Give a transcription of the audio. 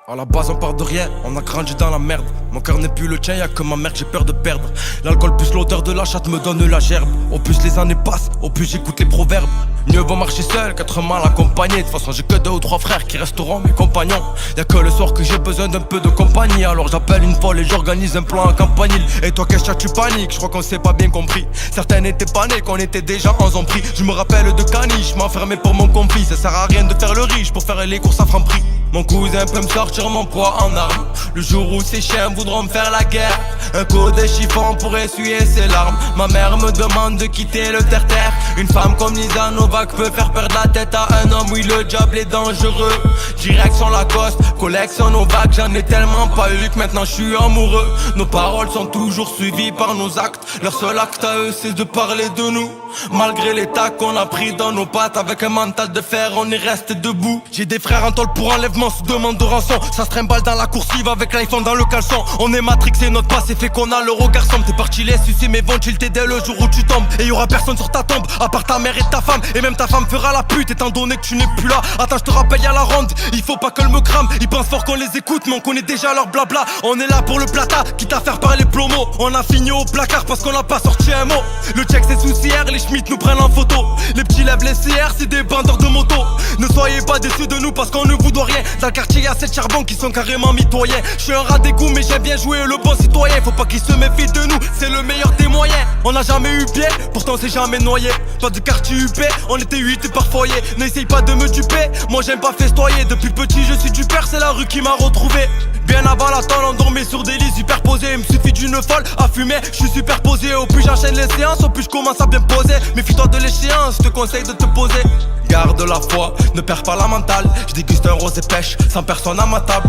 À la base on part de rien, on a grandi dans la merde. Mon cœur n'est plus le tien, y'a que ma mère que j'ai peur de perdre. L'alcool plus l'odeur de la chatte me donne la gerbe. Au plus les années passent, au plus j'écoute les proverbes. Mieux vaut marcher seul qu'être mal accompagné. De toute façon j'ai que 2 ou 3 frères qui resteront mes compagnons. Y'a que le soir que j'ai besoin d'un peu de compagnie. Alors j'appelle une folle et j'organise un plan à campanile. Et toi qu'est-ce que tu paniques, je crois qu'on s'est pas bien compris. Certains étaient pas nés, qu'on était déjà en zombie. Je me rappelle de caniche, m'enfermer pour mon conflit. Ça sert à rien de faire le riche pour faire les courses à Franprix. Mon cousin peut me sortir mon poids en armes. Le jour où ces chiens voudront me faire la guerre, un coup de chiffon pour essuyer ses larmes. Ma mère me demande de quitter le terre-terre. Une femme comme Lisa Novak peut faire perdre la tête à un homme. Oui, le diable est dangereux. Direction Lacoste, collection Novak. J'en ai tellement pas eu que maintenant je suis amoureux. Nos paroles sont toujours suivies par nos actes. Leur seul acte à eux c'est de parler de nous. Malgré les tacs qu'on a pris dans nos pattes, avec un mental de fer on y reste debout. J'ai des frères en tôle pour enlèvement sous demande de rançon. Ça se trimballe dans la coursive avec l'iPhone dans le caleçon. On est matrixé, notre passé fait qu'on a l'euro garçon. T'es parti les sucer mes ventiles dès le jour où tu tombes. Et y'aura personne sur ta tombe à part ta mère et ta femme. Et même ta femme fera la pute étant donné que tu n'es plus là. Attends je te rappelle y'a la ronde, il faut pas qu'elle me crame. Ils pensent fort qu'on les écoute mais on connaît déjà leur blabla. On est là pour le plata, quitte à faire parler plomo. On a fini au placard parce qu'on n'a pas sorti un mot. Le check c'est sous CR, les Schmitt nous prennent en photo. Les petits lèvent les CR, c'est des bandeurs de moto. Ne soyez pas déçus de nous parce qu'on ne vous doit rien. Dans le quartier y'a 7 charbons qui sont carrément mitoyens. Je suis un rat d'égout mais j'aime bien jouer le bon citoyen. Faut pas qu'ils se méfient de nous, c'est le meilleur des moyens. On n'a jamais eu pied, pourtant on s'est jamais noyé. Toi du quartier UP, on était 8 par foyer. N'essaye pas de me duper, moi j'aime pas festoyer. Depuis petit je suis du père, c'est la rue qui m'a retrouvé. Bien avant la tôle, on dormait sur des lits superposés. Il me suffit d'une folle à fumer, je suis superposé. Au plus j'enchaîne les séances, au plus je commence à bien poser. Méfie-toi de l'échéance, je te conseille de te poser. Garde la foi, ne perds pas la mentale. Je déguste un rosé pêche, sans personne à ma table.